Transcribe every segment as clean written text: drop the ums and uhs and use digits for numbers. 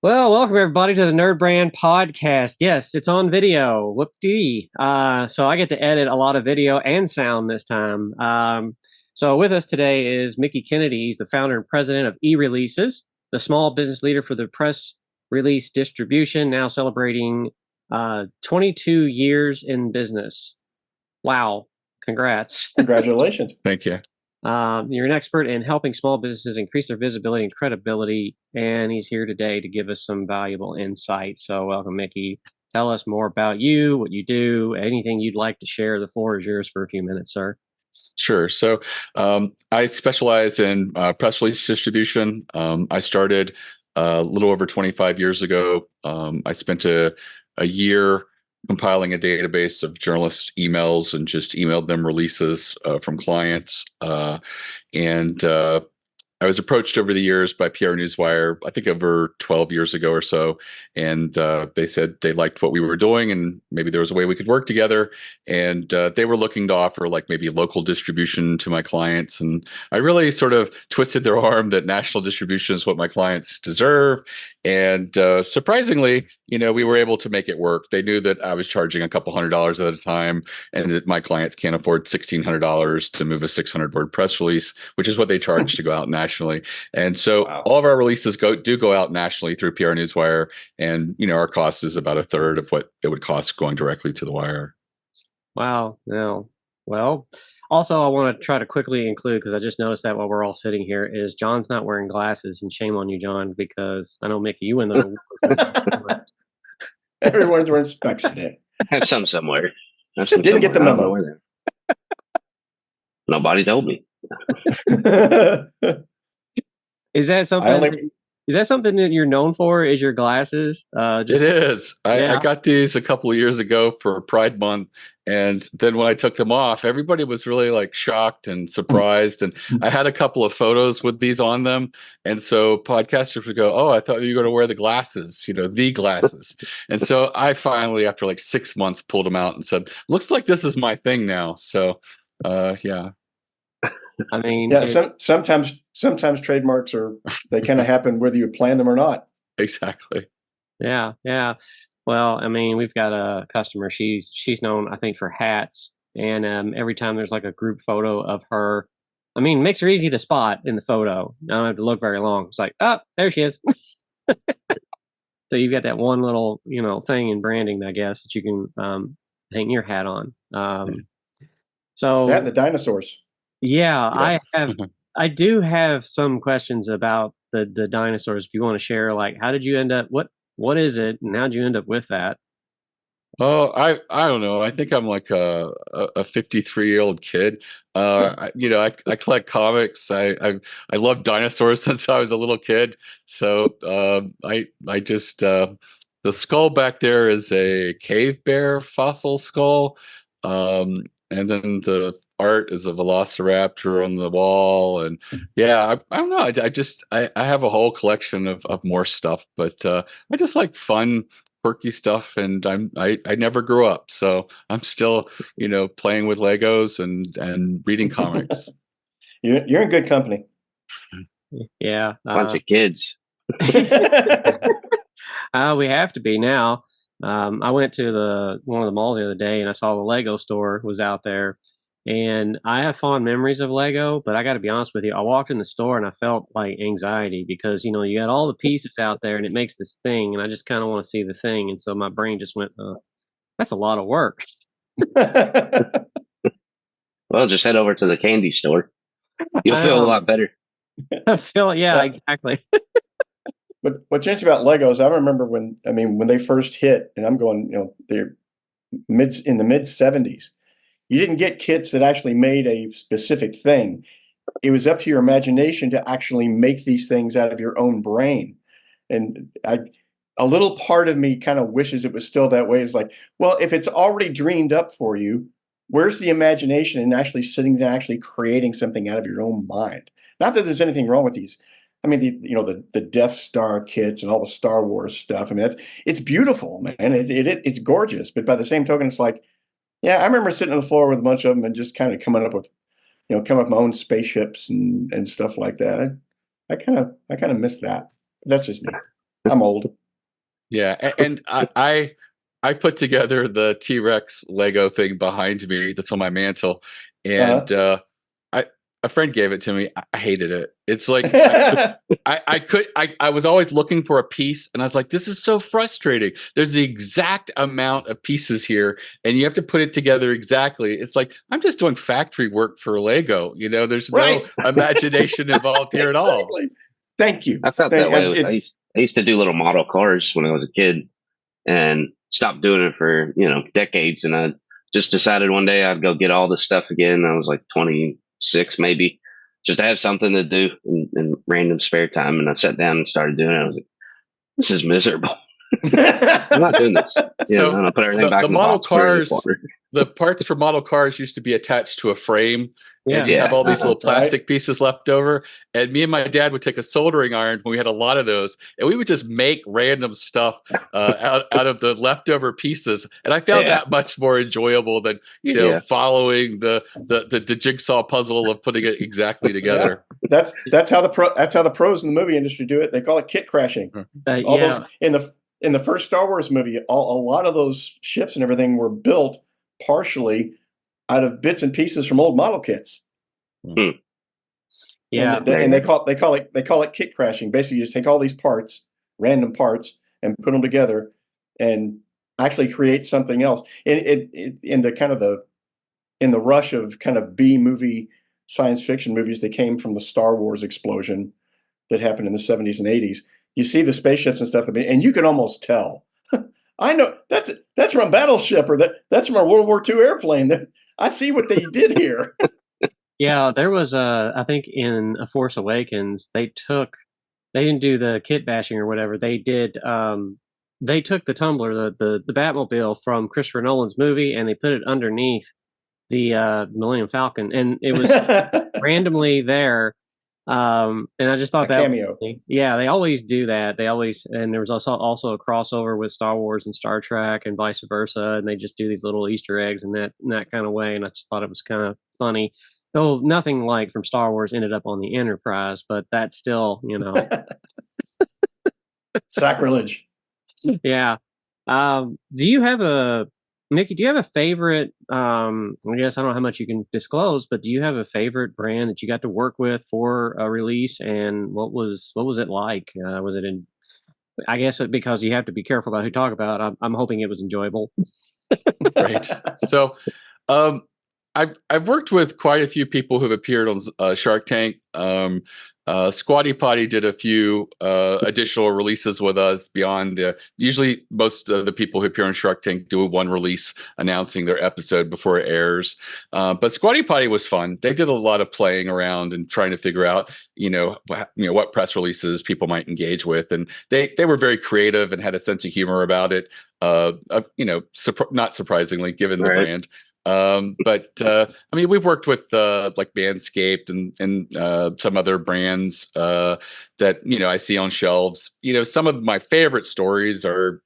Well, welcome everybody to the NerdBrand podcast. Yes, it's on video. Whoop-dee. So I get to edit a lot of video and sound this time. So with us today is Mickie Kennedy. He's the founder and president of eReleases, the small business leader for the press release distribution, now celebrating 22 years in business. Wow. Congrats. Congratulations. Thank you. You're an expert in helping small businesses increase their visibility and credibility, and he's here today to give us some valuable insight. So, welcome, Mickie. Tell us more about you, what you do, anything you'd like to share. The floor is yours for a few minutes, sir. Sure. So I specialize in press release distribution. I started a little over 25 years ago. I spent a year compiling a database of journalist emails and just emailed them releases from clients. And I was approached over the years by PR Newswire, I think over 12 years ago or so, and they said they liked what we were doing and maybe there was a way we could work together. And they were looking to offer like maybe local distribution to my clients. And I really sort of twisted their arm that national distribution is what my clients deserve. And surprisingly, we were able to make it work. They knew that I was charging a couple $100s at a time and that my clients can't afford $1,600 to move a 600-word press release, which is what they charge to go out nationally. And so all of our releases do go out nationally through PR Newswire. And, our cost is about a third of what it would cost going directly to the wire. Wow. No. Well, also, I want to try to quickly include, because I just noticed that while we're all sitting here, is John's not wearing glasses. And shame on you, John, because I know, Mickie, you win those. Everyone's wearing specs today. I have some somewhere. Didn't get the memo. Nobody told me. Is that something? Is that something that you're known for? Is your glasses? It is. I got these a couple of years ago for Pride Month, and then when I took them off, everybody was really like shocked and surprised. And I had a couple of photos with these on them, and so podcasters would go, "Oh, I thought you were going to wear the glasses, the glasses." And so I finally, after like 6 months, pulled them out and said, "Looks like this is my thing now." So, yeah. I mean, yeah. Sometimes trademarks they kind of happen whether you plan them or not. Exactly. Yeah, yeah. Well, I mean, we've got a customer. She's known, I think, for hats, and every time there's like a group photo of her, I mean, makes her easy to spot in the photo. I don't have to look very long. It's like, oh, there she is. So you've got that one little, thing in branding, I guess, that you can hang your hat on. So that and the dinosaurs. Yeah, I do have some questions about the dinosaurs. If you want to share, like, how did you end up? What is it, and how did you end up with that? Oh, I don't know. I think I'm like a 53-year-old kid. I collect comics. I love dinosaurs since I was a little kid. So I just the skull back there is a cave bear fossil skull, and then the art is a velociraptor on the wall. And yeah, I don't know. I have a whole collection of more stuff, but I just like fun, quirky stuff, and I never grew up, so I'm still playing with Legos and reading comics. You're in good company. Yeah, bunch of kids. We have to be now. I went to one of the malls the other day, and I saw the Lego store was out there. And I have fond memories of Lego, but I got to be honest with you. I walked in the store and I felt like anxiety because, you got all the pieces out there and it makes this thing. And I just kind of want to see the thing. And so my brain just went, that's a lot of work. Well, just head over to the candy store. You'll feel a lot better. Yeah, exactly. But what's interesting about Legos, I remember when they first hit, and I'm going, they're in the mid 70s. You didn't get kits that actually made a specific thing. It was up to your imagination to actually make these things out of your own brain. And a little part of me kind of wishes it was still that way. It's like, well, if it's already dreamed up for you, where's the imagination in actually sitting down, actually creating something out of your own mind? Not that there's anything wrong with these. I mean, the Death Star kits and all the Star Wars stuff. I mean, it's beautiful, man. It's gorgeous. But by the same token, it's like, yeah, I remember sitting on the floor with a bunch of them and just kind of coming up with my own spaceships and stuff like that. I kind of miss that. That's just me. I'm old. Yeah, and I put together the T-Rex Lego thing behind me that's on my mantle, and I a friend gave it to me. I hated it. It's like I was always looking for a piece, and I was like, this is so frustrating. There's the exact amount of pieces here, and you have to put it together exactly. It's like I'm just doing factory work for Lego. There's Right. no imagination involved here at all. Exactly. Thank you. I felt that way. I used to do little model cars when I was a kid, and stopped doing it for decades. And I just decided one day I'd go get all this stuff again. I was like 26, maybe, just to have something to do in random spare time. And I sat down and started doing it. I was like, this is miserable. I'm not doing this. So and I put everything back the in the model box. Put it in the cars, corner. the parts for model cars used to be attached to a frame, and you Yeah. have all these little Right. plastic pieces left over. And me and my dad would take a soldering iron when we had a lot of those, and we would just make random stuff out of the leftover pieces. And I found that much more enjoyable than following the jigsaw puzzle of putting it exactly together. Yeah. That's how the pros in the movie industry do it. They call it kit crashing. All those in the first Star Wars movie, a lot of those ships and everything were built partially out of bits and pieces from old model kits. Yeah, and they call it kit crashing. Basically, you just take all these parts, random parts, and put them together, and actually create something else. In the rush of kind of B movie science fiction movies that came from the Star Wars explosion that happened in the 70s and 80s. You see the spaceships and stuff, and you can almost tell. I know that's from a battleship, or that's from a World War II airplane. I see what they did here. Yeah, there was I think in A Force Awakens, they didn't do the kit bashing or whatever. They did they took the tumbler, the Batmobile from Christopher Nolan's movie, and they put it underneath the Millennium Falcon, and it was randomly there. And I just thought that cameo. Yeah, they always do that. And there was also a crossover with Star Wars and Star Trek and vice versa, and they just do these little Easter eggs in that kind of way. And I just thought it was kind of funny. Though nothing like from Star Wars ended up on the Enterprise, but that's still, Sacrilege. Yeah. Do you have Mickie, do you have a favorite, I guess I don't know how much you can disclose, but do you have a favorite brand that you got to work with for a release, and what was it like? Was it I guess because you have to be careful about who you talk about, I'm hoping it was enjoyable. Right. So, I've worked with quite a few people who've appeared on Shark Tank. Squatty Potty did a few additional releases with us beyond usually most of the people who appear on Shark Tank do one release announcing their episode before it airs. But Squatty Potty was fun. They did a lot of playing around and trying to figure out, what press releases people might engage with. And they were very creative and had a sense of humor about it. Not surprisingly, given the brand. But I mean, we've worked with like Manscaped and some other brands that I see on shelves. Some of my favorite stories are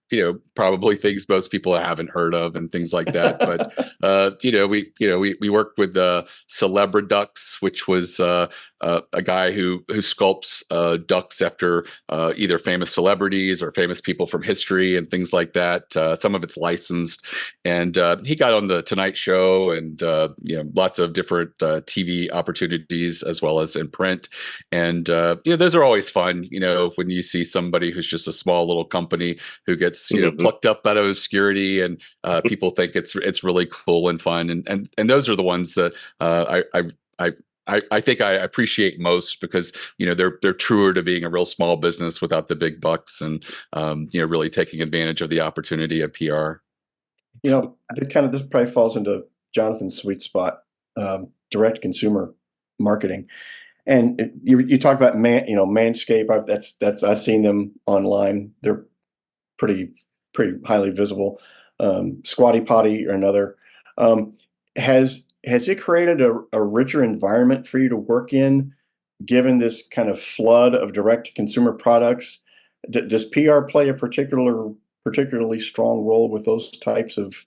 probably things most people haven't heard of and things like that. But we worked with Celebridux, which was a guy who sculpts ducks after either famous celebrities or famous people from history and things like that. Some of it's licensed, and he got on the Tonight Show and lots of different TV opportunities as well as in print. And those are always fun. When you see somebody who's just a small little company who gets plucked up out of obscurity, and people think it's really cool and fun, and those are the ones that I think I appreciate most, because they're truer to being a real small business without the big bucks, and really taking advantage of the opportunity of PR. This probably falls into Jonathan's sweet spot, direct consumer marketing. And you talk about Manscaped. I've seen them online. They're pretty highly visible. Squatty Potty or another. Has it created a richer environment for you to work in, given this kind of flood of direct consumer products? Does PR play a particularly strong role with those types of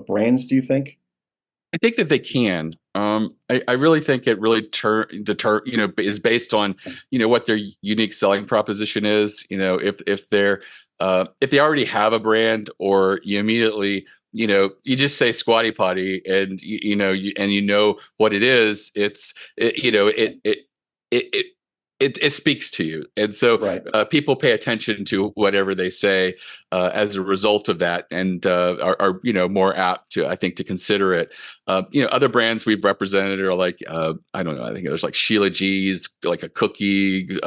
brands, do you think? I think that they can. I really think it really is based on, what their unique selling proposition is. If they already have a brand, or you immediately, you just say Squatty Potty, and you know what it is. It speaks to you, and so Right. people pay attention to whatever they say as a result of that, and are more apt to, I think, to consider it. Other brands we've represented are like, I don't know, I think there's like Sheila G's, like a cookie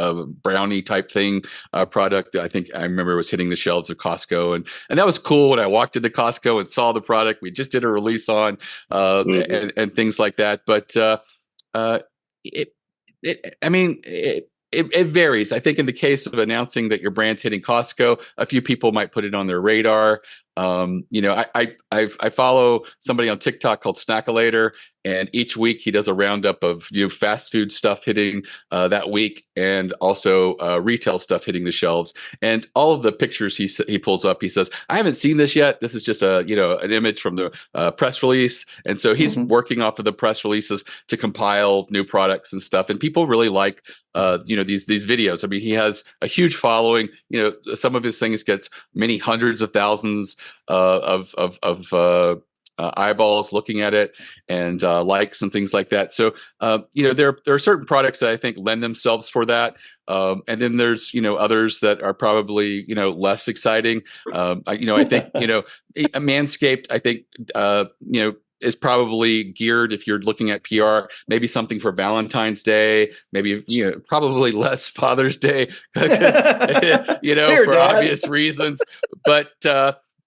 brownie type thing product. I think I remember it was hitting the shelves of Costco, and that was cool when I walked into Costco and saw the product. We just did a release on and things like that, but it it varies. I think in the case of announcing that your brand's hitting Costco, a few people might put it on their radar. I follow somebody on TikTok called Snackalator, and each week he does a roundup of fast food stuff hitting that week, and also retail stuff hitting the shelves. And all of the pictures he pulls up, he says, "I haven't seen this yet. This is just an image from the press release." And so he's working off of the press releases to compile new products and stuff. And people really like these videos. I mean, he has a huge following. Some of his things gets many hundreds of thousands of eyeballs looking at it, and likes and things like that. So there are certain products that I think lend themselves for that, and then there's others that are probably less exciting. I think Manscaped, I think is probably geared, if you're looking at PR, maybe something for Valentine's Day, maybe probably less Father's Day, because Here, for Dad. obvious reasons. But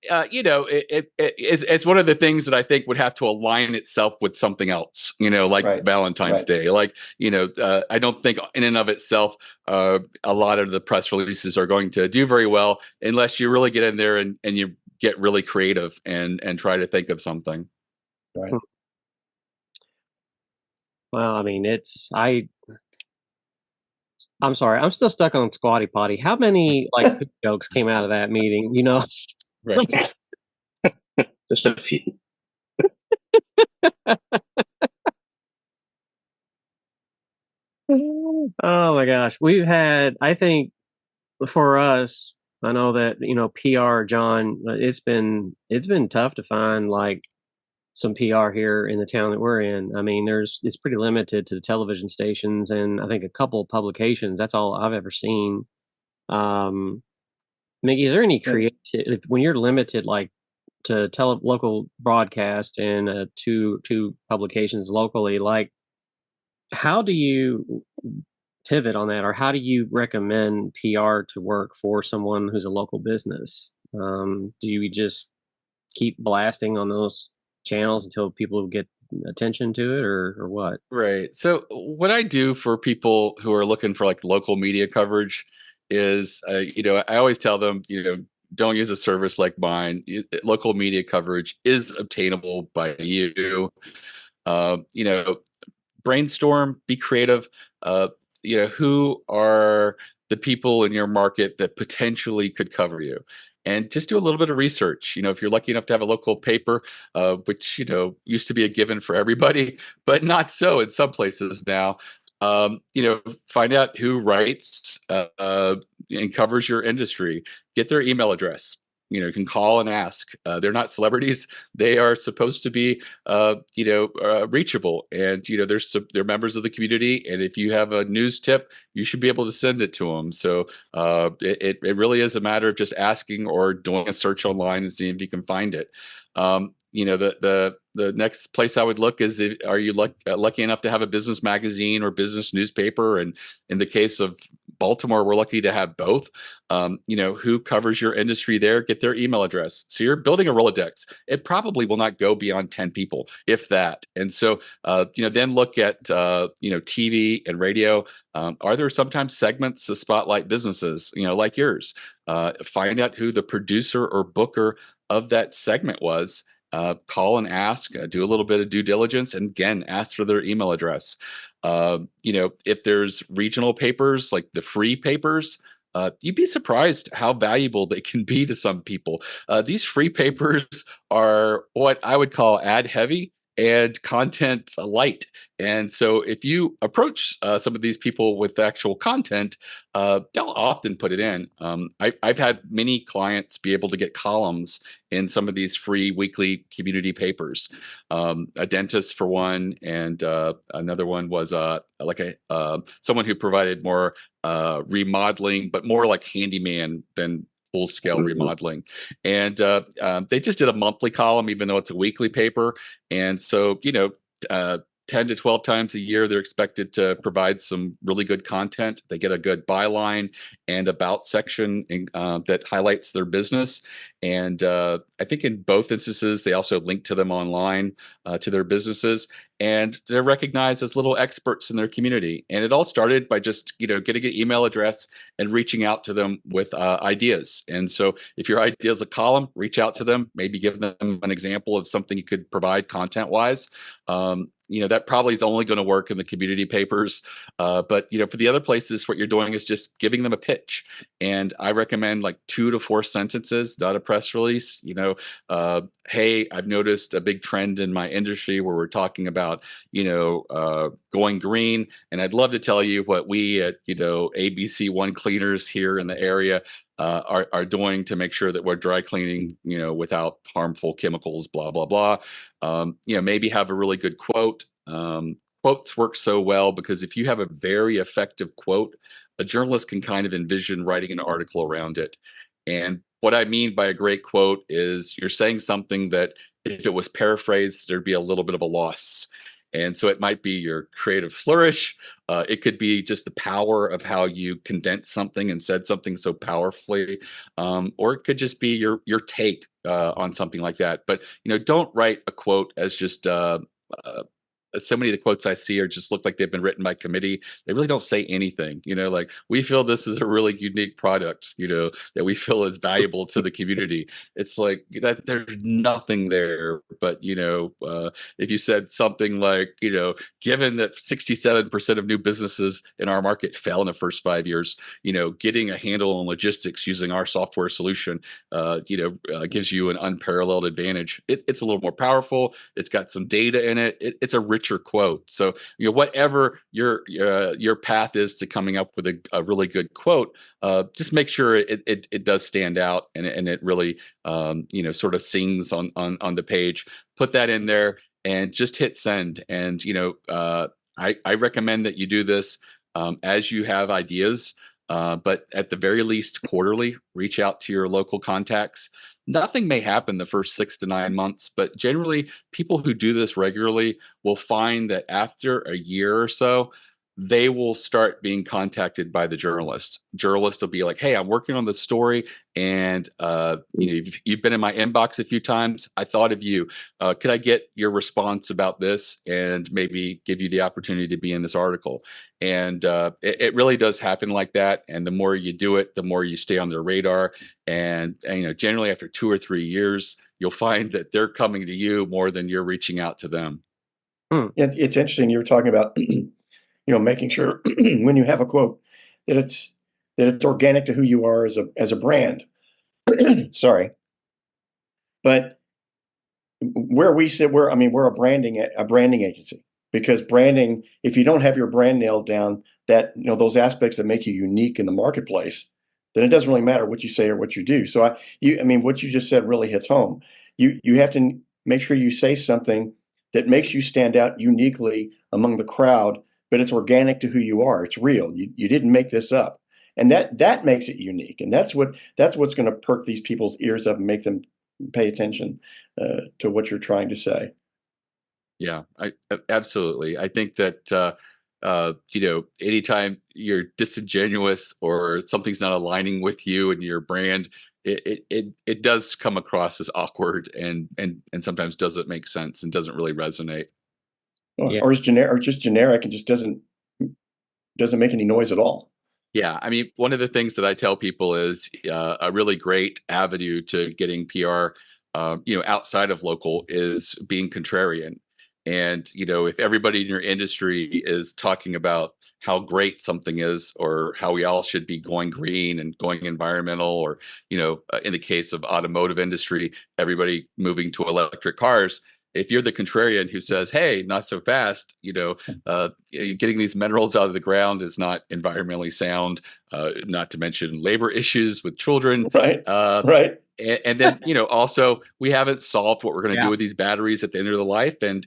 it's one of the things that I think would have to align itself with something else, like Right. Valentine's Day. Like, I don't think in and of itself, a lot of the press releases are going to do very well unless you really get in there and you get really creative and try to think of something. Right. Well, I mean, I'm sorry, I'm still stuck on Squatty Potty. How many like poop jokes came out of that meeting? Right. Just a few. Oh my gosh, we've had. I think for us, I know that PR, John. It's been tough to find like some PR here in the town that we're in. I mean, it's pretty limited to the television stations, and I think a couple of publications. That's all I've ever seen. Mickie, is there any creative when you're limited like to local broadcast and two publications locally? Like, how do you pivot on that, or how do you recommend PR to work for someone who's a local business? Do you just keep blasting on those channels until people get attention to it, or what? Right. So what I do for people who are looking for like local media coverage is, I always tell them, don't use a service like mine. Local media coverage is obtainable by you. Brainstorm, be creative. Who are the people in your market that potentially could cover you? And just do a little bit of research. If you're lucky enough to have a local paper, which used to be a given for everybody, but not so in some places now. Find out who writes and covers your industry. Get their email address. You can call and ask. They're not celebrities. They are supposed to be, reachable, and they're members of the community. And if you have a news tip, you should be able to send it to them. So it really is a matter of just asking or doing a search online and seeing if you can find it. The next place I would look is, are you lucky enough to have a business magazine or business newspaper? And in the case of Baltimore, we're lucky to have both. Who covers your industry there? Get their email address. So you're building a Rolodex. It probably will not go beyond 10 people, if that. And so, then look at, TV and radio. Are there sometimes segments to spotlight businesses, like yours? Find out who the producer or booker of that segment was. Call and ask, do a little bit of due diligence, and again, ask for their email address. If there's regional papers, like the free papers, you'd be surprised how valuable they can be to some people. These free papers are what I would call ad heavy, and content light. And so if you approach some of these people with actual content, they'll often put it in. I've had many clients be able to get columns in some of these free weekly community papers. A dentist for one, and another one was someone who provided more remodeling, but more like handyman than full scale remodeling. And they just did a monthly column, even though it's a weekly paper. And so, 10 to 12 times a year, they're expected to provide some really good content. They get a good byline and about section that highlights their business. And I think in both instances, they also link to them online to their businesses. And they're recognized as little experts in their community. And it all started by just, getting an email address and reaching out to them with ideas. And so if your idea is a column, reach out to them, maybe give them an example of something you could provide content-wise. That probably is only going to work in the community papers. But for the other places, what you're doing is just giving them a pitch. And I recommend like 2 to 4 sentences, not a press release. Hey, I've noticed a big trend in my industry where we're talking about, going green. And I'd love to tell you what we at, ABC One Cleaners here in the area are doing to make sure that we're dry cleaning, without harmful chemicals, blah, blah, blah. Maybe have a really good quote. Quotes work so well because if you have a very effective quote, a journalist can kind of envision writing an article around it. And what I mean by a great quote is you're saying something that if it was paraphrased, there'd be a little bit of a loss. And so it might be your creative flourish. It could be just the power of how you condensed something and said something so powerfully, or it could just be your take on something like that. But don't write a quote as just so many of the quotes I see are just look like they've been written by committee. They really don't say anything, like we feel this is a really unique product, that we feel is valuable to the community. It's like that there's nothing there. But, if you said something like, given that 67% of new businesses in our market fail in the first 5 years, getting a handle on logistics using our software solution, gives you an unparalleled advantage. It's a little more powerful. It's got some data in it. It's a richer quote. So, whatever your path is to coming up with a really good quote, just make sure it does stand out and it really, sort of sings on the page. Put that in there and just hit send. And, I recommend that you do this as you have ideas. But at the very least, quarterly, reach out to your local contacts. Nothing may happen the first 6 to 9 months, but generally, people who do this regularly will find that after a year or so, they will start being contacted by the journalist. Journalist will be like, "Hey, I'm working on this story, and you've been in my inbox a few times. I thought of you. Could I get your response about this, and maybe give you the opportunity to be in this article?" And it really does happen like that. And the more you do it, the more you stay on their radar. And generally after 2 or 3 years, you'll find that they're coming to you more than you're reaching out to them. It's interesting. You were talking about, making sure when you have a quote that it's organic to who you are as a brand. Sorry, but where we sit, we're a branding agency, because branding, if you don't have your brand nailed down, that those aspects that make you unique in the marketplace, then it doesn't really matter what you say or what you do. So what you just said really hits home. You have to make sure you say something that makes you stand out uniquely among the crowd, but it's organic to who you are. It's real. You didn't make this up, and that makes it unique. And that's what's going to perk these people's ears up and make them pay attention to what you're trying to say. Yeah, I absolutely. I think that anytime you're disingenuous or something's not aligning with you and your brand, it does come across as awkward and sometimes doesn't make sense and doesn't really resonate. Or is just generic and just doesn't make any noise at all. Yeah, I mean, one of the things that I tell people is a really great avenue to getting PR, outside of local is being contrarian. And, if everybody in your industry is talking about how great something is or how we all should be going green and going environmental, or, in the case of automotive industry, everybody moving to electric cars, if you're the contrarian who says, "Hey, not so fast," getting these minerals out of the ground is not environmentally sound. Not to mention labor issues with children. Right. Uh, Right. and then, also we haven't solved what we're going to do Yeah. with these batteries at the end of the life. And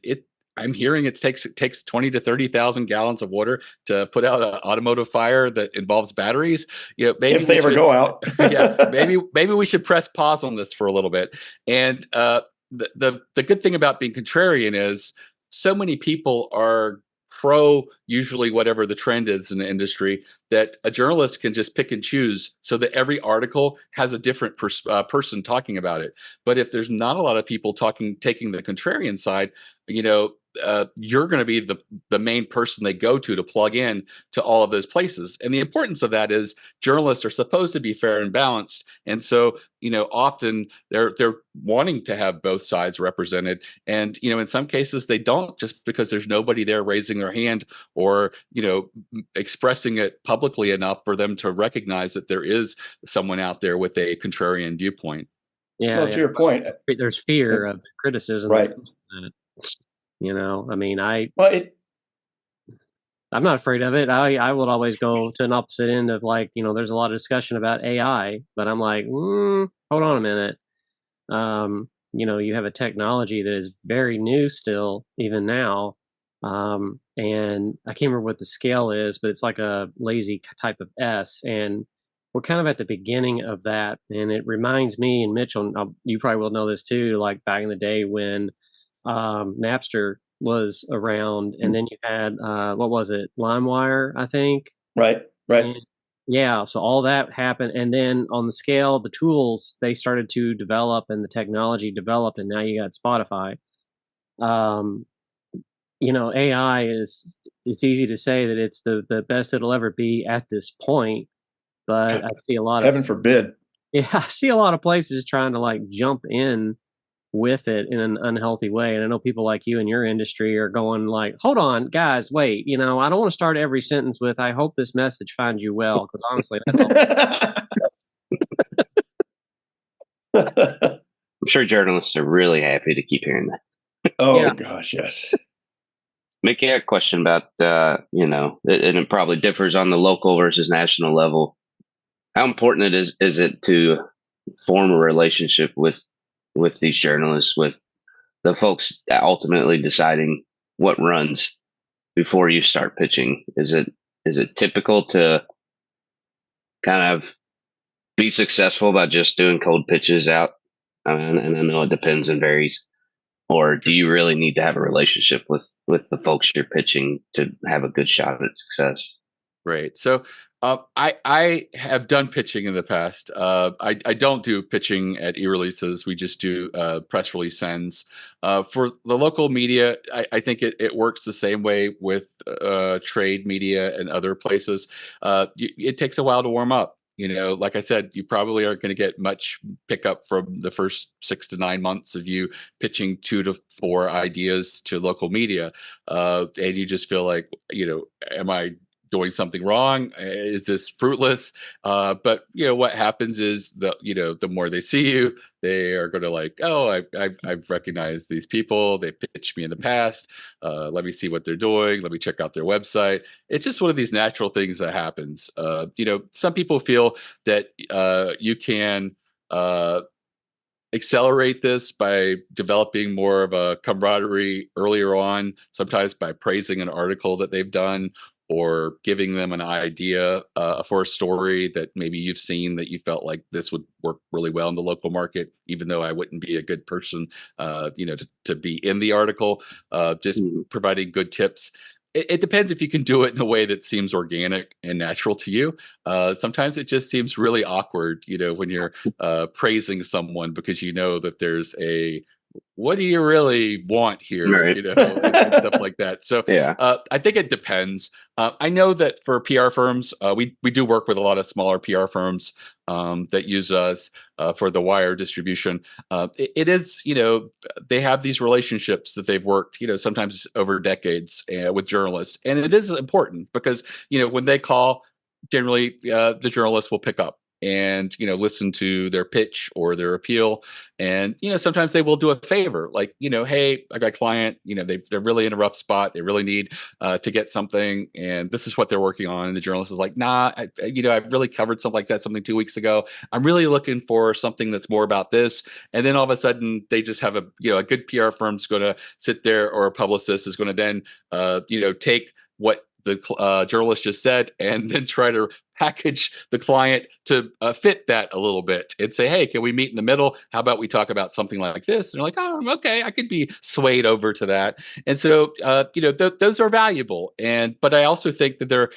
I'm hearing it takes 20 to 30,000 gallons of water to put out an automotive fire that involves batteries. Maybe If they ever go out. yeah, maybe we should press pause on this for a little bit. And the good thing about being contrarian is so many people are pro usually whatever the trend is in the industry, that a journalist can just pick and choose so that every article has a different person talking about it. But if there's not a lot of people taking the contrarian side, you're going to be the main person they go to plug in to all of those places. And the importance of that is journalists are supposed to be fair and balanced. And so, often they're wanting to have both sides represented. And, in some cases they don't, just because there's nobody there raising their hand or, expressing it publicly enough for them to recognize that there is someone out there with a contrarian viewpoint. Yeah. Well, to your point, There's fear of criticism. right. I'm not afraid of it. I would always go to an opposite end of there's a lot of discussion about AI, but I'm like, hold on a minute. You have a technology that is very new still, even now. And I can't remember what the scale is, but it's like a lazy type of S. And we're kind of at the beginning of that. And it reminds me, and Mitchell, you probably will know this too, like back in the day when Napster was around, and then you had what was it, LimeWire, I think. Right. And, yeah, so all that happened, and then on the scale, the tools they started to develop, and the technology developed, and now you got Spotify. AI it's easy to say that it's the best it'll ever be at this point, but I see a lot of, heaven forbid. Yeah, I see a lot of places trying to jump in with it in an unhealthy way. And I know people like you in your industry are going hold on, guys, wait, I don't want to start every sentence with, I hope this message finds you well. Because honestly, that's all. I'm sure journalists are really happy to keep hearing that. Oh, yeah. Gosh, yes. Mickie, I had a question about, and it probably differs on the local versus national level. How important is it to form a relationship with these journalists, with the folks ultimately deciding what runs before you start pitching? Is it typical to kind of be successful by just doing cold pitches out? And I know it depends and varies. Or do you really need to have a relationship with the folks you're pitching to have a good shot at success? Right. So I have done pitching in the past. I don't do pitching at e-releases. We just do press release sends. For the local media, I think it works the same way with trade media and other places. It takes a while to warm up. Like I said, you probably aren't going to get much pickup from the first 6 to 9 months of you pitching 2 to 4 ideas to local media. And you just feel like, am I doing something wrong? Is this fruitless? But what happens is the more they see you, they are going to oh, I've recognized these people. They pitched me in the past. Let me see what they're doing. Let me check out their website. It's just one of these natural things that happens. Some people feel that you can accelerate this by developing more of a camaraderie earlier on, sometimes by praising an article that they've done, or giving them an idea for a story that maybe you've seen that you felt like this would work really well in the local market, even though I wouldn't be a good person, to be in the article. Just providing good tips. It depends if you can do it in a way that seems organic and natural to you. Sometimes it just seems really awkward, when you're praising someone, because that there's a, what do you really want here? Right. And stuff like that. So yeah. I think it depends. I know that for PR firms, we do work with a lot of smaller PR firms that use us for the wire distribution. It is, they have these relationships that they've worked, sometimes over decades with journalists. And it is important because, when they call, generally the journalists will pick up. and, listen to their pitch or their appeal. And, sometimes they will do a favor, like, hey, I got a client, they're really in a rough spot. They really need to get something, and this is what they're working on. And the journalist is like, nah, I've really covered something like that, something 2 weeks ago. I'm really looking for something that's more about this. And then all of a sudden they just have a good PR firm's going to sit there, or a publicist is going to then, take what the journalist just said and then try to package the client to fit that a little bit and say, hey, can we meet in the middle? How about we talk about something like this? And they're like, oh, okay, I could be swayed over to that. And so, those are valuable. But I also think that they're,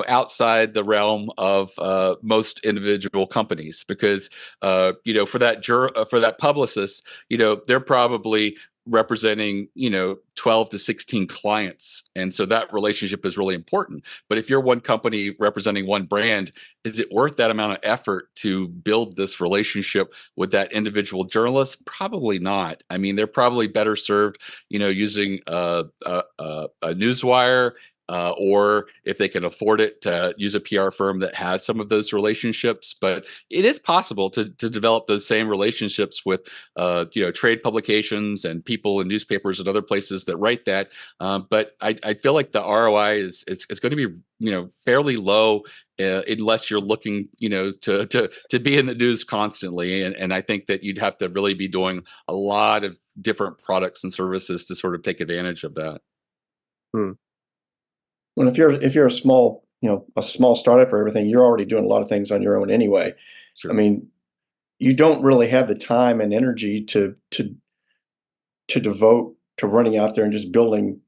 outside the realm of most individual companies, because, for that publicist, they're probably representing 12 to 16 clients, and so that relationship is really important. But if you're one company representing one brand, is it worth that amount of effort to build this relationship with that individual journalist? Probably not. I mean, they're probably better served using a newswire, or if they can afford it, to use a PR firm that has some of those relationships. But it is possible to develop those same relationships with trade publications and people in newspapers and other places that write that. But I feel like the ROI is going to be fairly low, unless you're looking to be in the news constantly. And I think that you'd have to really be doing a lot of different products and services to sort of take advantage of that. Hmm. Well, if you're a small startup or everything, you're already doing a lot of things on your own anyway. Sure. I mean, you don't really have the time and energy to devote to running out there and just building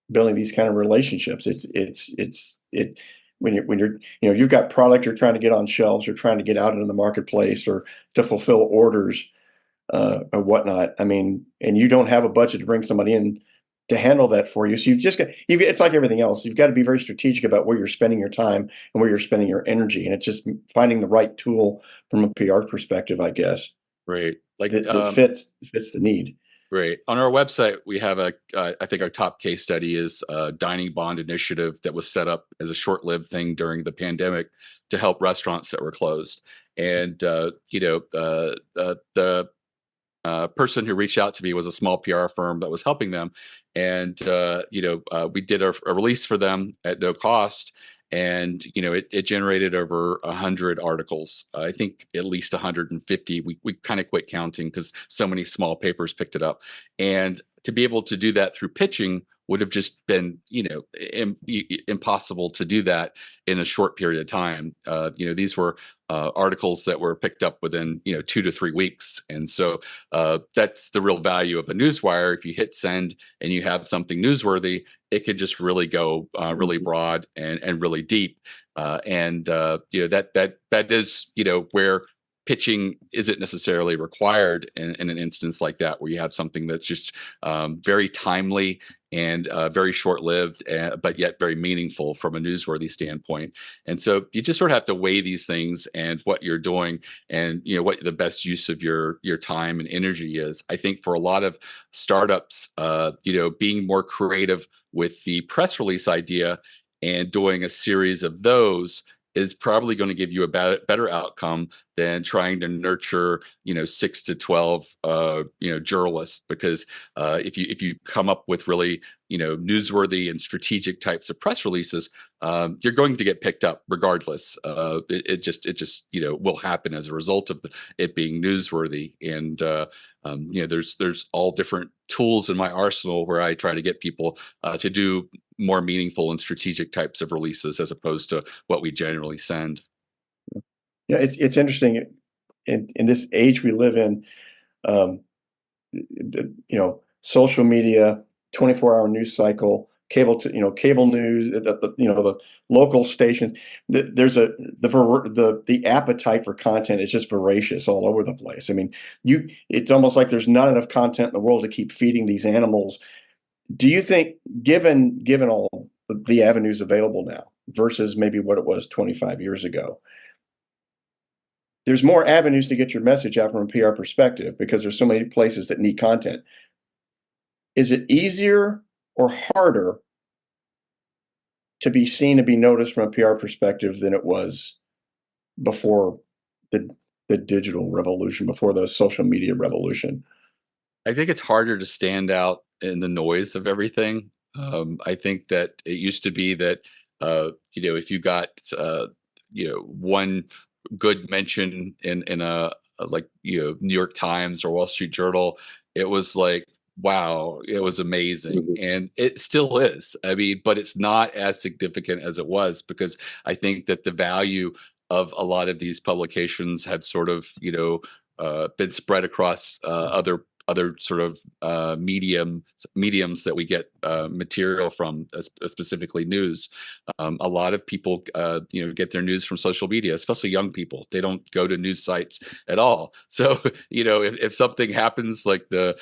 these kind of relationships. When you're you've got product you're trying to get on shelves, you're trying to get out into the marketplace, or to fulfill orders, or whatnot. I mean, and you don't have a budget to bring somebody in to handle that for you. So it's like everything else. You've got to be very strategic about where you're spending your time and where you're spending your energy. And it's just finding the right tool from a PR perspective, I guess, Right. Like, that fits the need. Right. On our website, we have I think our top case study is a dining bond initiative that was set up as a short-lived thing during the pandemic to help restaurants that were closed. And, the person who reached out to me was a small PR firm that was helping them. And, we did a release for them at no cost. And, it generated over 100 articles. I think at least 150. We kind of quit counting because so many small papers picked it up. And to be able to do that through pitching would have just been, impossible to do that in a short period of time. These were articles that were picked up within 2 to 3 weeks. And so that's the real value of a newswire. If you hit send and you have something newsworthy, it could just really go really broad and really deep. That is where pitching isn't necessarily required in an instance like that, where you have something that's just very timely and very short-lived, but yet very meaningful from a newsworthy standpoint. And so you just sort of have to weigh these things and what you're doing, and what the best use of your time and energy is. I think for a lot of startups, being more creative with the press release idea and doing a series of those is probably going to give you a better outcome than trying to nurture 6 to 12 journalists. Because if you come up with really newsworthy and strategic types of press releases, you're going to get picked up regardless. It just will happen as a result of it being newsworthy. And there's all different tools in my arsenal where I try to get people to do more meaningful and strategic types of releases, as opposed to what we generally send. Yeah, it's interesting in this age we live in. Social media, 24-hour news cycle, cable news, the local stations. The appetite for content is just voracious all over the place. I mean, it's almost like there's not enough content in the world to keep feeding these animals. Do you think, given all the avenues available now versus maybe what it was 25 years ago, there's more avenues to get your message out from a PR perspective because there's so many places that need content? Is it easier or harder to be seen and be noticed from a PR perspective than it was before the the digital revolution, before the social media revolution? I think it's harder to stand out in the noise of everything. I think that it used to be that if you got one good mention in a like New York Times or Wall Street Journal, it was like, wow, it was amazing, Mhm. and it still is. I mean, but it's not as significant as it was because I think that the value of a lot of these publications have sort of been spread across other sort of mediums that we get material from, specifically news. A lot of people, get their news from social media, especially young people. They don't go to news sites at all. So, if something happens like the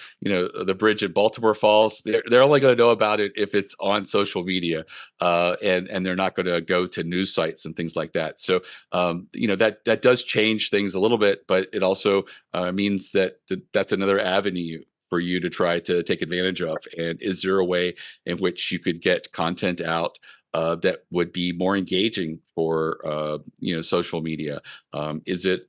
bridge at Baltimore Falls, they're only going to know about it if it's on social media, and they're not going to go to news sites and things like that. So, that does change things a little bit, but it also means that that's another avenue for you to try to take advantage of. And is there a way in which you could get content out that would be more engaging for social media? Is it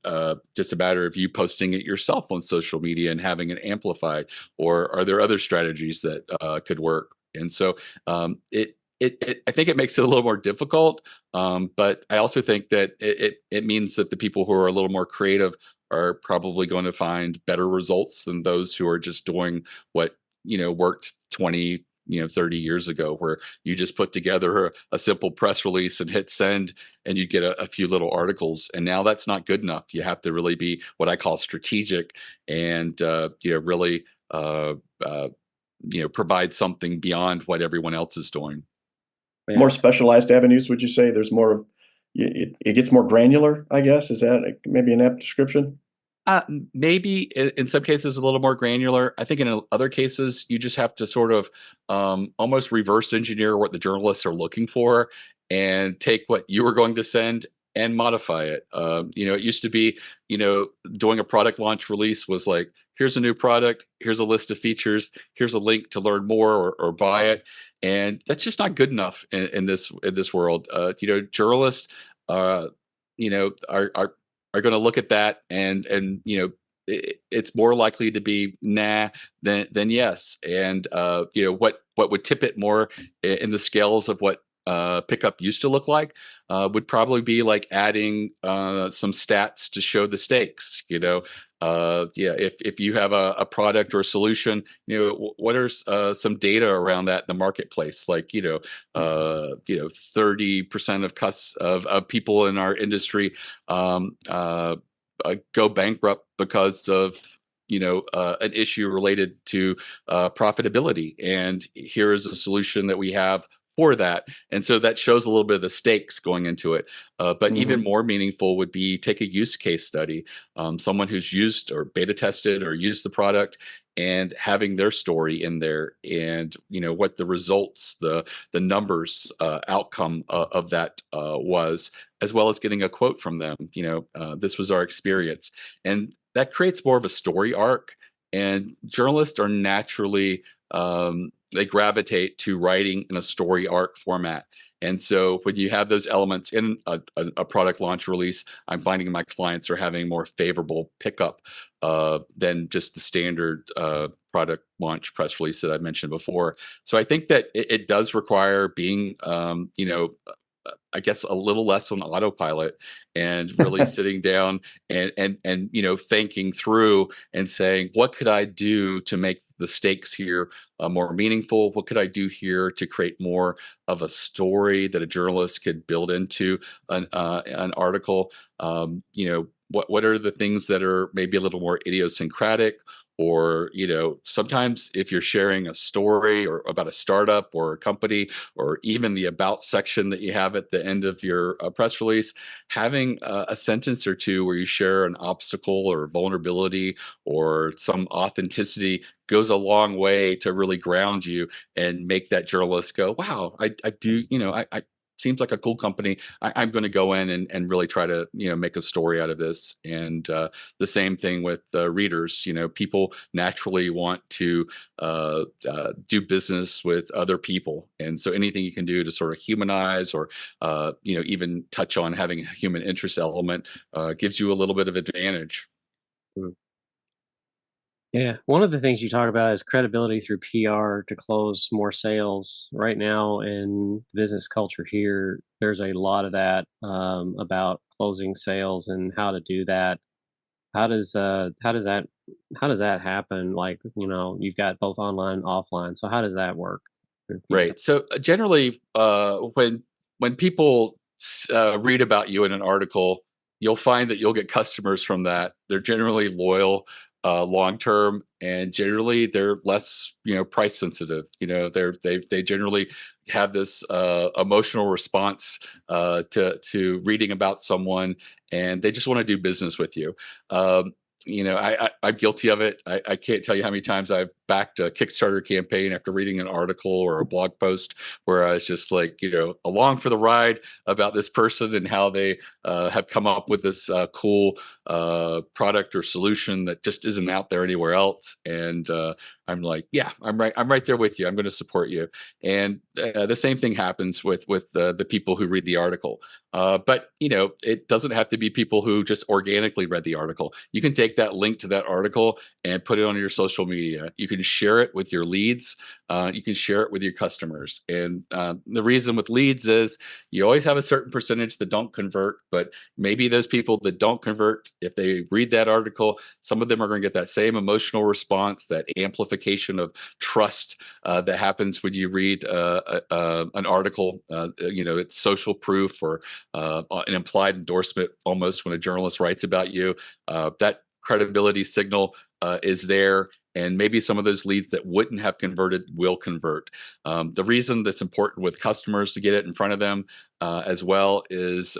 just a matter of you posting it yourself on social media and having it amplified, or are there other strategies that could work? And so I think it makes it a little more difficult, but I also think that it means that the people who are a little more creative are probably going to find better results than those who are just doing what worked 20 30 years ago, where you just put together a simple press release and hit send and you get a few little articles. And now that's not good enough. You have to really be what I call strategic, and really provide something beyond what everyone else is doing. More specialized avenues, would you say? There's more, it gets more granular, I guess. Is that maybe an apt description? Maybe in some cases a little more granular. I think in other cases you just have to sort of almost reverse engineer what the journalists are looking for and take what you were going to send and modify it. It used to be, doing a product launch release was like, here's a new product, here's a list of features, here's a link to learn more or buy it, and that's just not good enough in this world. Journalists, are going to look at that and it's more likely to be nah than yes. And what would tip it more in the scales of what pickup used to look like would probably be like adding some stats to show the stakes. If you have a product or a solution, what are some data around that in the marketplace? Like 30% of people in our industry go bankrupt because of an issue related to profitability, and here is a solution that we have for that. And so that shows a little bit of the stakes going into it. But even more meaningful would be take a use case study, someone who's used or beta tested or used the product, and having their story in there, and what the results, the numbers, outcome of that was, as well as getting a quote from them. This was our experience, and that creates more of a story arc. And journalists are naturally they gravitate to writing in a story arc format. And so when you have those elements in a product launch release, I'm finding my clients are having more favorable pickup than just the standard product launch press release that I mentioned before. So I think that it does require being, I guess, a little less on autopilot, and really sitting down and thinking through and saying, what could I do to make the stakes here more meaningful? What could I do here to create more of a story that a journalist could build into an article? What are the things that are maybe a little more idiosyncratic? Or sometimes if you're sharing a story or about a startup or a company, or even the about section that you have at the end of your press release, having a sentence or two where you share an obstacle or vulnerability or some authenticity goes a long way to really ground you and make that journalist go, wow, I do, seems like a cool company. I'm going to go in and really try to, make a story out of this. And the same thing with readers. People naturally want to do business with other people, and so anything you can do to sort of humanize or even touch on having a human interest element gives you a little bit of advantage. Mm. Yeah, one of the things you talk about is credibility through PR to close more sales. Right now in business culture here, there's a lot of that about closing sales and how to do that. How does that happen? Like, you've got both online and offline. So how does that work for people? Right. So generally, when people read about you in an article, you'll find that you'll get customers from that. They're generally loyal, long term, and generally they're less, price sensitive. They generally have this emotional response to reading about someone, and they just want to do business with you. I'm guilty of it. I can't tell you how many times I've backed a Kickstarter campaign after reading an article or a blog post where I was just like, along for the ride about this person and how they have come up with this cool product or solution that just isn't out there anywhere else. And I'm like, yeah, I'm right. I'm right there with you. I'm going to support you. And the same thing happens with the people who read the article. But it doesn't have to be people who just organically read the article. You can take that link to that article and put it on your social media. You can share it with your leads. You can share it with your customers. And the reason with leads is you always have a certain percentage that don't convert, but maybe those people that don't convert, if they read that article, some of them are going to get that same emotional response, that amplification of trust that happens when you read an article. It's social proof or an implied endorsement almost when a journalist writes about you. That credibility signal is there. And maybe some of those leads that wouldn't have converted will convert. The reason that's important with customers to get it in front of them as well is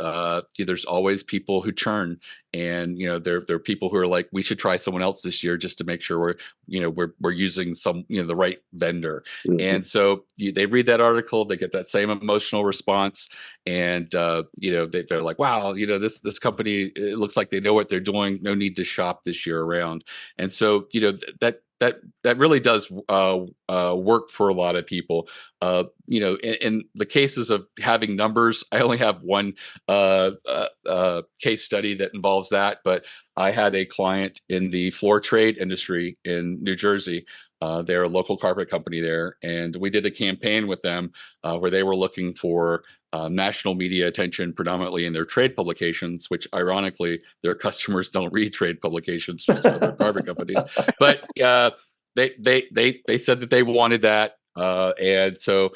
there's always people who churn, and there are people who are like, we should try someone else this year just to make sure we're using the right vendor. Mm-hmm. And so they read that article, they get that same emotional response, and they're like, wow, this company, it looks like they know what they're doing. No need to shop this year around. And so that really does work for a lot of people. In the cases of having numbers, I only have one case study that involves that, but I had a client in the floor trade industry in New Jersey. They're a local carpet company there, and we did a campaign with them where they were looking for national media attention, predominantly in their trade publications, which ironically their customers don't read trade publications, just other carpet companies. But they said that they wanted that. And so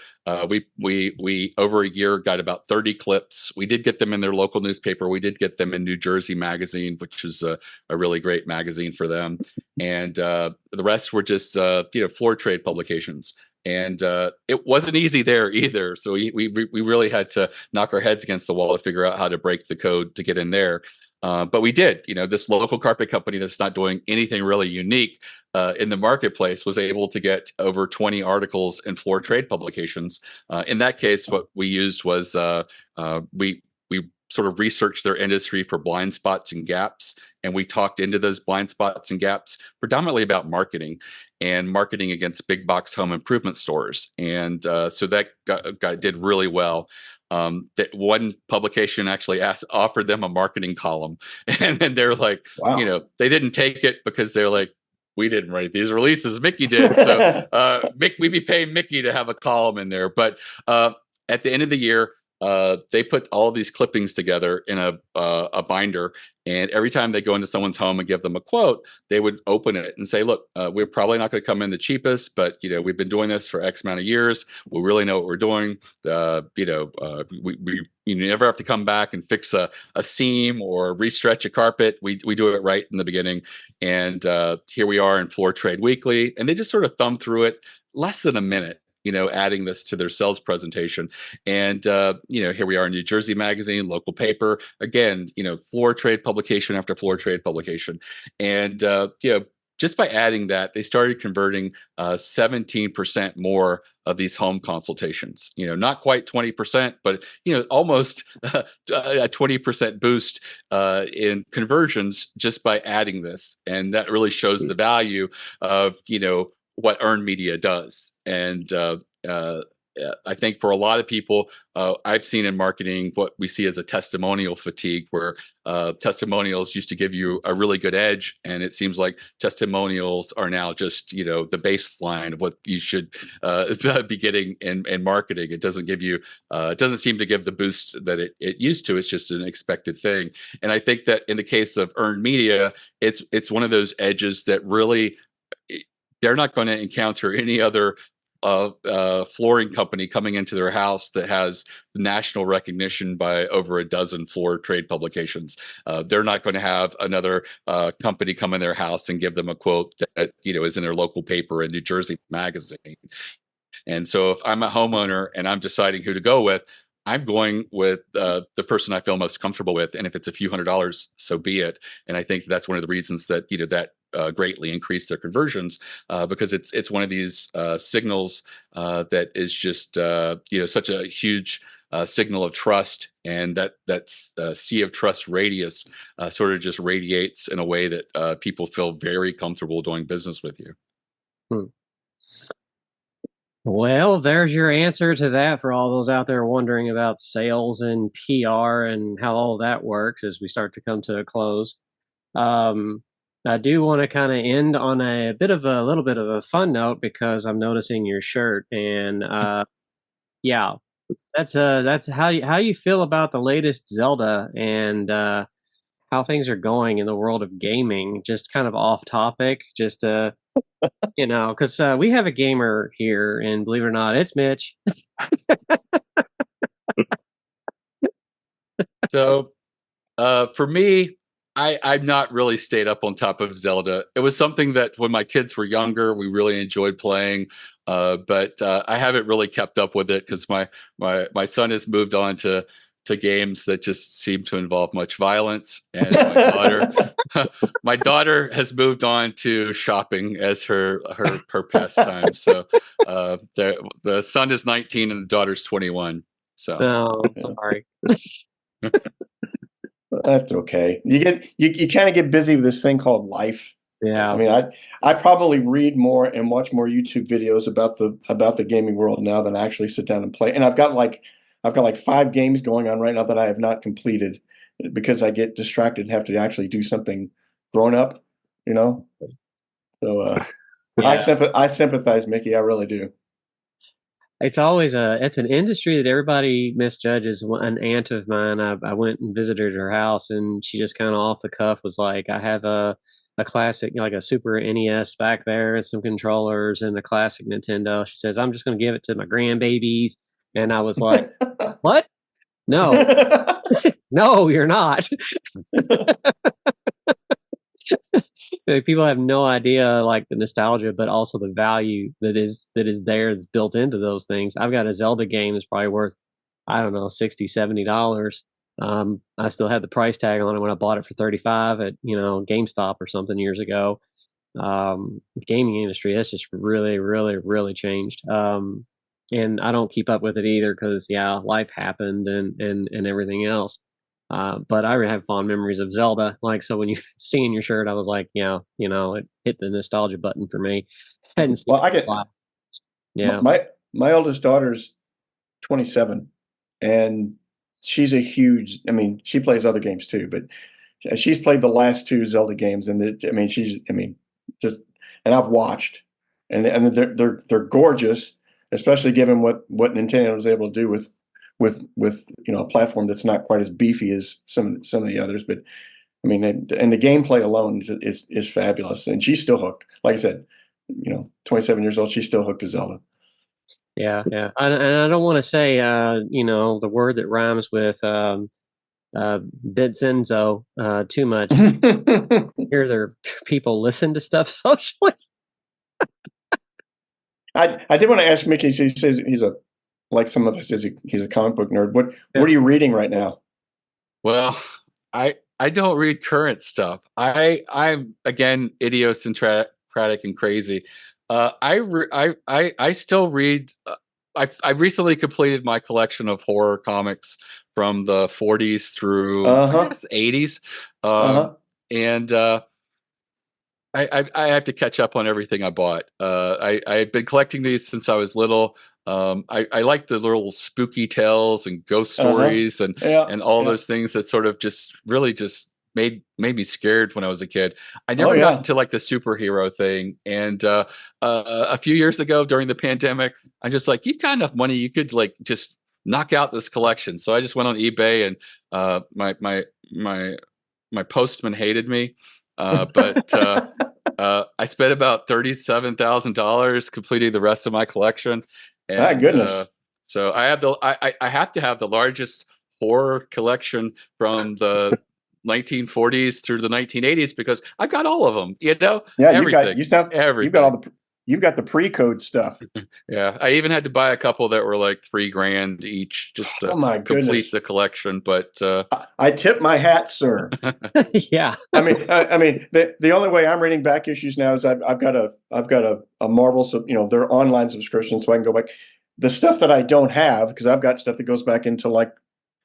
we over a year got about 30 clips. We did get them in their local newspaper. We did get them in New Jersey Magazine, which is a really great magazine for them. And the rest were just floor trade publications. And it wasn't easy there either. So we really had to knock our heads against the wall to figure out how to break the code to get in there. But we did. This local carpet company that's not doing anything really unique in the marketplace was able to get over 20 articles in floor trade publications. In that case, what we used was we sort of researched their industry for blind spots and gaps, and we talked into those blind spots and gaps predominantly about marketing and marketing against big box home improvement stores. And so that did really well. That one publication actually offered them a marketing column, and then they're like, wow. They didn't take it because they're like, we didn't write these releases, Mickie did. So we'd be paying Mickie to have a column in there. But at the end of the year, they put all of these clippings together in a binder, and every time they go into someone's home and give them a quote, they would open it and say, look, we're probably not going to come in the cheapest, but we've been doing this for X amount of years. We really know what we're doing. You never have to come back and fix a seam or restretch a carpet. We do it right in the beginning. And here we are in Floor Trade Weekly, and they just sort of thumb through it less than a minute, adding this to their sales presentation. And, here we are in New Jersey Magazine, local paper, again, floor trade publication after floor trade publication. And, just by adding that, they started converting 17% more of these home consultations. Not quite 20%, but almost a 20% boost in conversions just by adding this. And that really shows the value of what earned media does. And I think for a lot of people, I've seen in marketing what we see as a testimonial fatigue, where testimonials used to give you a really good edge, and it seems like testimonials are now just the baseline of what you should be getting in marketing. It doesn't give you, it doesn't seem to give the boost that it used to. It's just an expected thing. And I think that in the case of earned media, it's one of those edges that really they're not going to encounter any other flooring company coming into their house that has national recognition by over a dozen floor trade publications. They're not going to have another company come in their house and give them a quote that is in their local paper in New Jersey Magazine. And so if I'm a homeowner and I'm deciding who to go with, I'm going with the person I feel most comfortable with, and if it's a few $100s, so be it. And I think that's one of the reasons that that greatly increase their conversions, because it's one of these signals that is just such a huge signal of trust, and that sea of trust radius sort of just radiates in a way that people feel very comfortable doing business with you. Well, there's your answer to that for all those out there wondering about sales and PR and how all that works as we start to come to a close. I do want to kind of end on a little bit of a fun note, because I'm noticing your shirt, and yeah, that's how you feel about the latest Zelda and how things are going in the world of gaming. Just kind of off topic, just because we have a gamer here, and believe it or not, it's Mitch. So for me, I've not really stayed up on top of Zelda. It was something that when my kids were younger, we really enjoyed playing. But I haven't really kept up with it because my son has moved on to games that just seem to involve much violence, and my daughter has moved on to shopping as her pastime. So the son is 19 and the daughter's 21. So sorry. That's okay. You kind of get busy with this thing called life. Yeah. I mean, I probably read more and watch more YouTube videos about the gaming world now than I actually sit down and play. And I've got like 5 games going on right now that I have not completed because I get distracted and have to actually do something grown up, So yeah. I sympathize, Mickie. I really do. It's an industry that everybody misjudges. An aunt of mine, I went and visited her house, and she just kind of off the cuff was like, I have a classic, like a Super NES back there and some controllers and a classic Nintendo. She says, I'm just going to give it to my grandbabies. And I was like, what? No, no, you're not. People have no idea, like, the nostalgia, but also the value that is there, that's built into those things. I've got a Zelda game that's probably worth, I don't know, $60-$70. I still had the price tag on it when I bought it for $35 at GameStop or something years ago. The gaming industry has just really, really, really changed. And I don't keep up with it either because life happened and everything else. But I have fond memories of Zelda. Like, so when you seeing your shirt, I was like, it hit the nostalgia button for me. Well, my oldest daughter's 27, and she's a huge. I mean, she plays other games too, but she's played the last 2 Zelda games, and and I've watched, and they're gorgeous, especially given what Nintendo was able to do with a platform that's not quite as beefy as some of the others. But I mean, and the gameplay alone is fabulous, and she's still hooked. Like I said, 27 years old, she's still hooked to Zelda. Yeah. And I don't want to say the word that rhymes with Bitzenzo too much. Hear their people listen to stuff socially. I did want to ask Mickie. He says like some of us says he's a comic book nerd. What are you reading right now? Well, I don't read current stuff. I'm again idiosyncratic and crazy. I still read. I recently completed my collection of horror comics from the 40s through I guess 80s, and I have to catch up on everything I bought. I've been collecting these since I was little. I like the little spooky tales and ghost stories and all those things that sort of just really just made me scared when I was a kid. I never got into like the superhero thing. And a few years ago during the pandemic, I'm just like, you've got enough money, you could like just knock out this collection. So I just went on eBay, and my postman hated me. But I spent about $37,000 completing the rest of my collection. And, my goodness! So I have I have to have the largest horror collection from the 1940s through the 1980s because I've got all of them. You know, everything. Everything. You've got the pre-code stuff. Yeah, I even had to buy a couple that were like $3,000 each just to complete the collection. But I tip my hat, sir. Yeah. I mean, the only way I'm reading back issues now is I've got a Marvel, so their online subscription, so I can go back. The stuff that I don't have, because I've got stuff that goes back into like,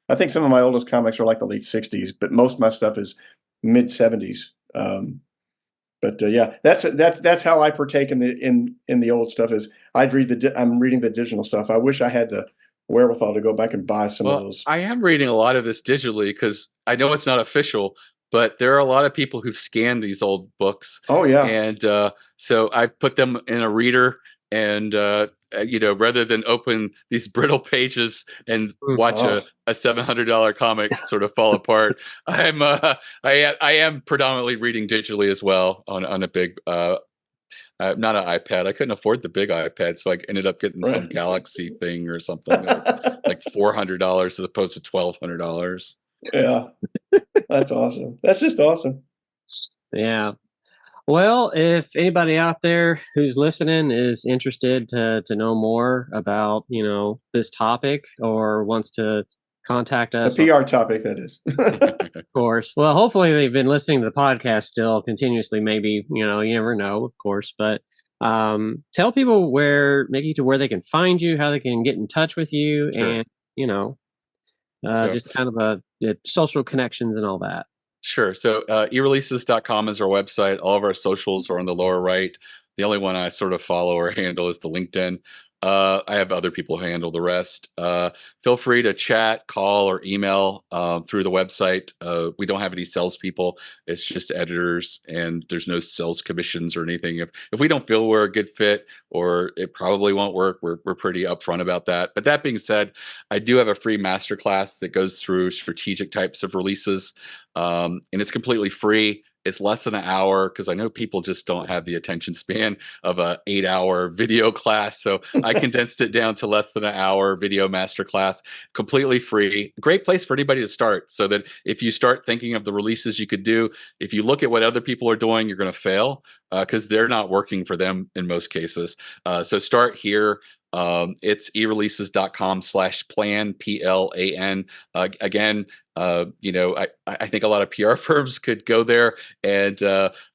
I think some of my oldest comics are like the late 60s, but most of my stuff is mid 70s. But yeah, that's how I partake in the old stuff. Is I'm reading the digital stuff. I wish I had the wherewithal to go back and buy some of those. I am reading a lot of this digitally because I know it's not official, but there are a lot of people who've scanned these old books. Oh yeah, and so I put them in a reader, and rather than open these brittle pages and watch a $700 comic sort of fall apart, I am predominantly reading digitally as well on a big not an iPad. I couldn't afford the big iPad, so I ended up getting some Galaxy thing or something that was like $400 as opposed to $1,200. Yeah, that's awesome. That's just awesome. Yeah. Well, if anybody out there who's listening is interested to know more about, this topic or wants to contact us. The PR topic, that is. Of course. Well, hopefully they've been listening to the podcast still continuously. Maybe, you never know, of course. But tell people Mickie, to where they can find you, how they can get in touch with you, and, just kind of social connections and all that. Sure. So ereleases.com is our website. All of our socials are on the lower right. The only one I sort of follow or handle is the LinkedIn. I have other people who handle the rest. Feel free to chat, call, or email through the website. We don't have any salespeople. It's just editors, and there's no sales commissions or anything. If we don't feel we're a good fit or it probably won't work, we're pretty upfront about that. But that being said, I do have a free masterclass that goes through strategic types of releases, and it's completely free. It's less than an hour because I know people just don't have the attention span of a 8-hour video class. So I condensed it down to less than an hour video masterclass, completely free. Great place for anybody to start, so that if you start thinking of the releases you could do, if you look at what other people are doing, you're going to fail because they're not working for them in most cases. So start here. It's ereleases.com/plan, PLAN. Again, I think a lot of PR firms could go there and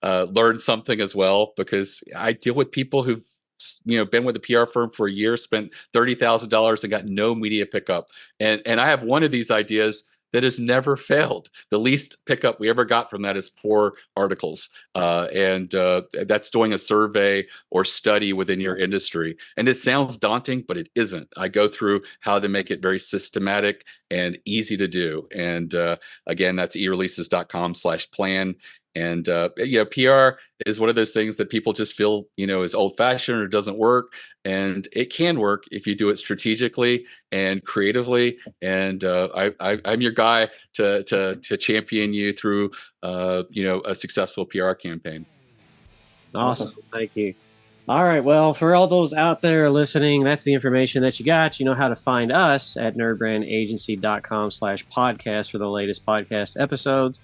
learn something as well, because I deal with people who've been with a PR firm for a year, spent $30,000 and got no media pickup. And I have one of these ideas that has never failed. The least pickup we ever got from that is 4 articles. And that's doing a survey or study within your industry. And it sounds daunting, but it isn't. I go through how to make it very systematic and easy to do. And again, that's ereleases.com/plan. And PR is one of those things that people just feel is old-fashioned or doesn't work, and it can work if you do it strategically and creatively. And I'm your guy to champion you through a successful PR campaign. Awesome, thank you. All right, well, for all those out there listening, that's the information that you got. You know how to find us at nerdbrandagency.com/podcast for the latest podcast episodes.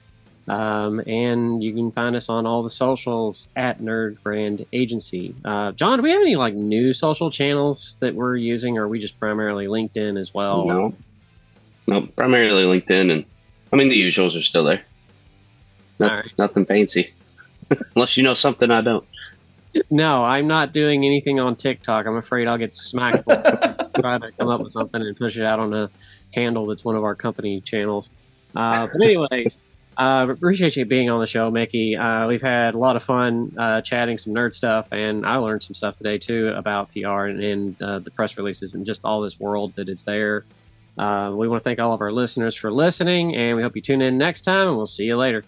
And you can find us on all the socials at NerdBrand Agency. John, do we have any new social channels that we're using, or are we just primarily LinkedIn as well? No, primarily LinkedIn, and the usuals are still there. All right. Nothing fancy. Unless you know something I don't. No, I'm not doing anything on TikTok. I'm afraid I'll get smacked. Try to come up with something and push it out on a handle that's one of our company channels. But anyways, appreciate you being on the show, Mickie. We've had a lot of fun chatting some nerd stuff, and I learned some stuff today too about PR and the press releases and just all this world that is there. We want to thank all of our listeners for listening, and we hope you tune in next time, and we'll see you later.